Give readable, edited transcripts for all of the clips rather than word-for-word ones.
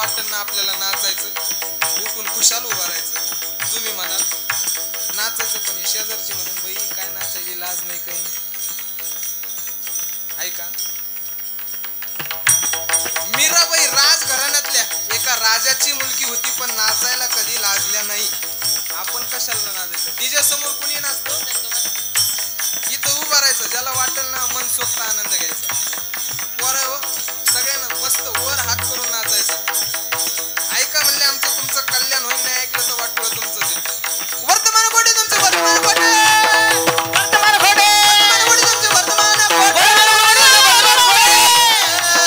वाटतं ना आपल्याला नाचायचं उठून खुशाल उभा राहायचं तुम्ही म्हणाल नाचायचं पण शेजारची म्हणून बाई काय नाचायची लाज नाही काही नाही ऐका मीराबाई राजघराण्यातल्या एका राजाची मुलगी होती पण नाचायला कधी लाजल्या नाही आपण कशाला नाचायचं डीजे समोर कुणी नाचतो इथं उभा राहायचं ज्याला वाटेल ना मनसोक्त आनंद घ्यायचा पोरं हो सगळ्यांना मस्त वर हात करून नाचायचा ऐका म्हणले आमचं तुमचं कल्याण होईल नाही ऐकलं तर वाटलं तुमचं ते वर्तमान कोटे तुमचे वर्तमान कोटे वर्तमान कोटे तुमचे वर्तमान कोटे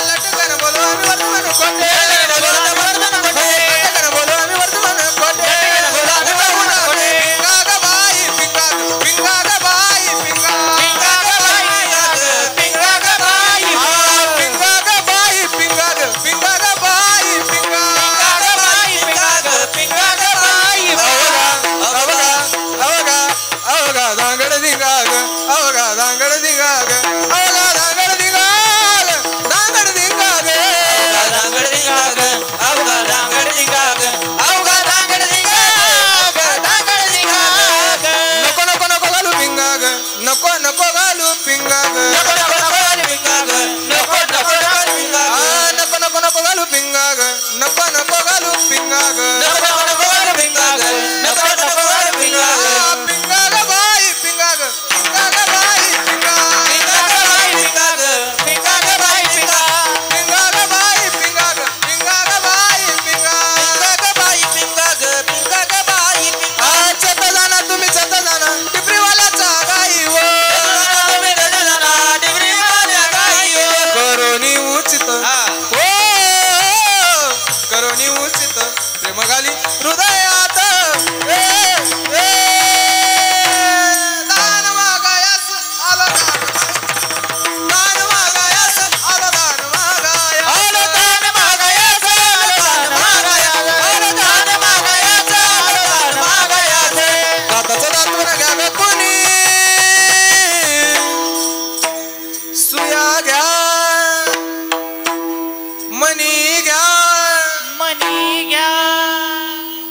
लटकन बोलो आम्ही वर्तमान कोटे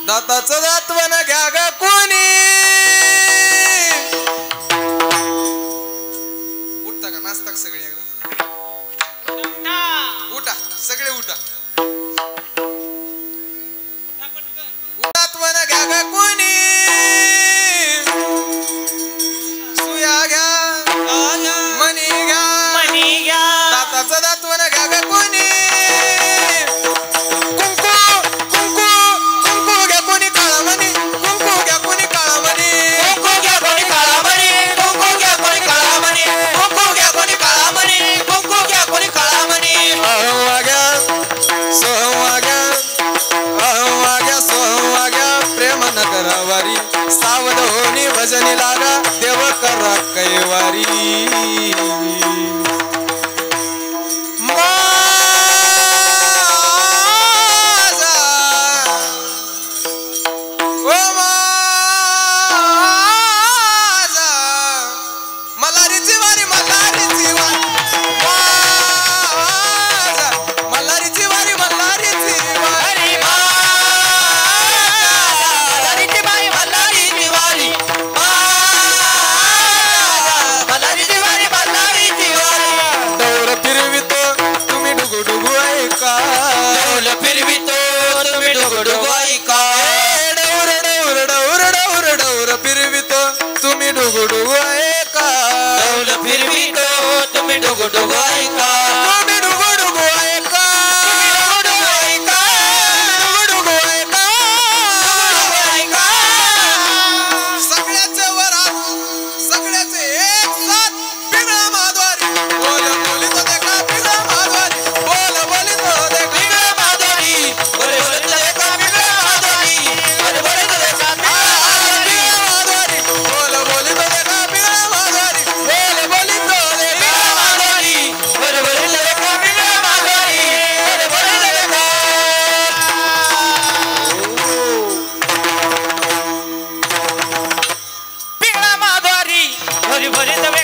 दाताचं दातवण घ्या ग कोणी उठता का नाचता का सगळे एकदा उठा सगळे उठा दातवण घ्या ग कोणी सुया घ्या मनी घ्या दाताचं दातवण घ्या ग कोणी सावध होनी भजनी लागा देव करा कैवारी माझा ओ माझा मल्हारीची वारी मल्हारीची वारी माझा मल्हारीची वारी मल्हारीची वारी तुम्ही डुगुडुगु ऐका फिरवितो तुम्ही डुगुडुगु ऐका तुम्ही डुगुडुगु ऐका डुगुडुगु ऐका सगळ्याचे वर सगळ्याचे एक साथ पिंगळा माधवारी बोल बोली तो देखा पिंगळा माधवारी बोल बोली तो देखा पिंगळा माधवारी बोल बोली तो देखा पिंगळा माधवारी बोल बोली तो देखा भरी भरी